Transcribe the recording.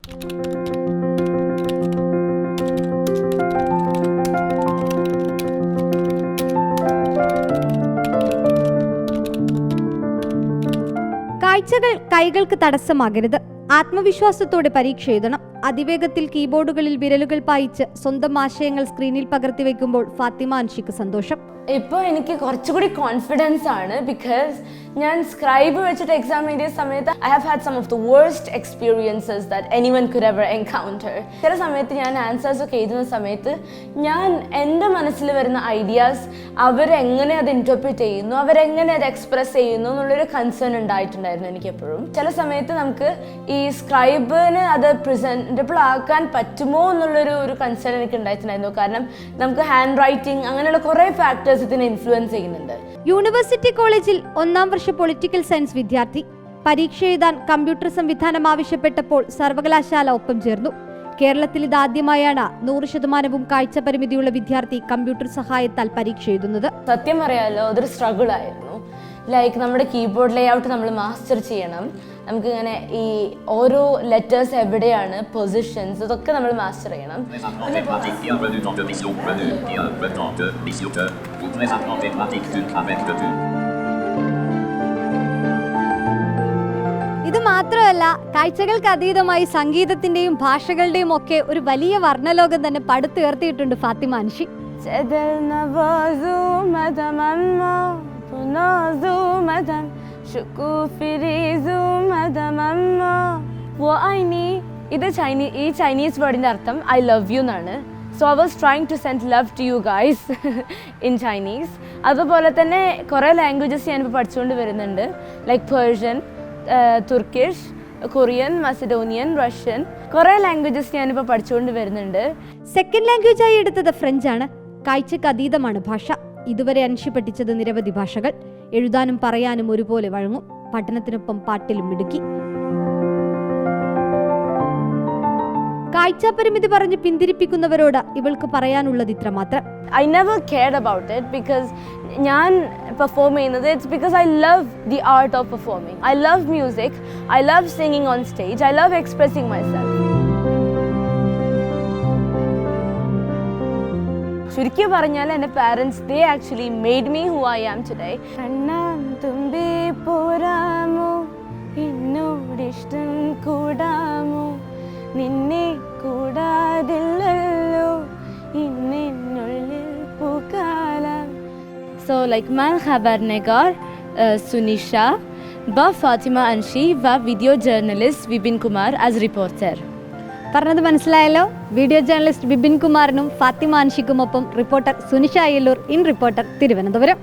കാഴ്ചകൾ കൈകൾക്ക് തടസ്സമാകരുത്. ആത്മവിശ്വാസത്തോടെ പരീക്ഷ എഴുതണം. അതിവേഗത്തിൽ കീബോർഡുകളിൽ വിരലുകൾ പായിച്ച് സ്വന്തം ആശയങ്ങൾ സ്ക്രീനിൽ പകർത്തി വയ്ക്കുമ്പോൾ ഫാത്തിമ അൻഷിക്ക് സന്തോഷം. ഇപ്പോൾ എനിക്ക് കുറച്ചുകൂടി കോൺഫിഡൻസ് ആണ്. ബിക്കോസ് ഞാൻ സ്ക്രൈബ് വെച്ചിട്ട് എക്സാം എഴുതിയ സമയത്ത് I have had some of the worst experiences that anyone could ever encounter. ചില സമയത്ത് ഞാൻ ആൻസേഴ്സ് ഒക്കെ എഴുതുന്ന സമയത്ത് ഞാൻ എൻ്റെ മനസ്സിൽ വരുന്ന ഐഡിയാസ് അവരെങ്ങനെ അത് ഇൻറ്റർപ്രിറ്റ് ചെയ്യുന്നു, അവരെങ്ങനെ അത് എക്സ്പ്രസ് ചെയ്യുന്നു എന്നുള്ളൊരു കൺസേൺ ഉണ്ടായിട്ടുണ്ടായിരുന്നു എനിക്ക് എപ്പോഴും. ചില സമയത്ത് നമുക്ക് ഈ സ്ക്രൈബിന് അത് പ്രസൻറ്റബിൾ ആക്കാൻ പറ്റുമോ എന്നുള്ളൊരു കൺസേൺ എനിക്ക് ഉണ്ടായിട്ടുണ്ടായിരുന്നു. കാരണം നമുക്ക് ഹാൻഡ് റൈറ്റിംഗ് അങ്ങനെയുള്ള കുറേ ഫാക്ടേഴ്സ് ഇതിനെ ഇൻഫ്ലുവൻസ് ചെയ്യുന്നുണ്ട്. യൂണിവേഴ്സിറ്റി കോളേജിൽ 1ാം വർഷ പൊളിറ്റിക്കൽ സയൻസ് വിദ്യാർത്ഥി. പരീക്ഷ എഴുതാൻ കമ്പ്യൂട്ടർ സംവിധാനം ആവശ്യപ്പെട്ടപ്പോൾ സർവകലാശാല ഒപ്പം ചേർന്നു. കേരളത്തിൽ ഇതാദ്യമായാണ് 100% കാഴ്ച പരിമിതിയുള്ള വിദ്യാർത്ഥി കമ്പ്യൂട്ടർ സഹായത്താൽ പരീക്ഷ എഴുതുന്നത്. സത്യം പറയാലോ, അതൊരു സ്ട്രഗിൾ ആയിരുന്നു. ലൈക്ക് നമ്മുടെ കീബോർഡ് ലേഔട്ട് നമ്മൾ മാസ്റ്റർ ചെയ്യണം. നമുക്കിങ്ങനെ ഈ ഓരോ ലെറ്റേഴ്സ് എവിടെയാണ് പൊസിഷൻസ് ഇതൊക്കെ നമ്മൾ മാസ്റ്റർ ചെയ്യണം. ഇത് മാത്രമല്ല, കാഴ്ചകൾക്ക് അതീതമായി സംഗീതത്തിന്റെയും ഭാഷകളുടെയും ഒക്കെ ഒരു വലിയ വർണ്ണലോകം തന്നെ പടുത്തുയർത്തിയിട്ടുണ്ട് ഫാത്തിമ അൻഷി. ഈ ചൈനീസ് വേർഡിന്റെ അർത്ഥം ഐ ലവ് യു എന്നാണ്. So I was trying to send love to you guys in Chinese. അതുപോലെ തന്നെ കുറേ ലാംഗ്വേജസ് ഞാനിപ്പോൾ പഠിച്ചുകൊണ്ട് വരുന്നുണ്ട്. Like Persian, Turkish, Korean, Macedonian, Russian, കുറേ ലാംഗ്വേജസ് ഞാനിപ്പോൾ പഠിച്ചുകൊണ്ട് വരുന്നുണ്ട്. സെക്കൻഡ് ലാംഗ്വേജായി എടുത്തത് ഫ്രഞ്ചാണ്. കാഴ്ചക്ക് അതീതമാണ് ഭാഷ. ഇതുവരെ അൻഷി പഠിച്ചത് നിരവധി ഭാഷകൾ. എഴുതാനും പറയാനും ഒരുപോലെ വഴങ്ങും. പഠനത്തിനൊപ്പം പാട്ടിലും മിടുക്കി. കാഴ്ചാപരിമിതി പറഞ്ഞ് പിന്തിരിപ്പിക്കുന്നവരോട് ഇവൾക്ക് പറയാനുള്ളത് ഇത്ര മാത്രം. I never cared about it because ഞാൻ പെർഫോം ചെയ്യുന്നത് it's because I love the art of performing. I love music. I love singing on stage. I love expressing myself. ചുരുക്കി പറഞ്ഞാൽ എൻ്റെ parents they actually made me who I am today. കണ്ണാൻ തുമ്പി പോരാമോ എന്നോടിഷ്ടം കൂടാമോ നിന്നെ കൂടാതില്ലല്ലോ ഇന്നുള്ളിൽ പൂക്കാലം. So like man Khabarnegar, Sunisha, ba Fatima Anshi, va video journalist Vibin Kumar as reporter. പറഞ്ഞത് മനസ്സിലായല്ലോ. Video journalist Vipin കുമാറിനും ഫാത്തിമ അൻഷിക്കുമൊപ്പം reporter Sunisha Ayyallur, in reporter, Thiruvananthapuram.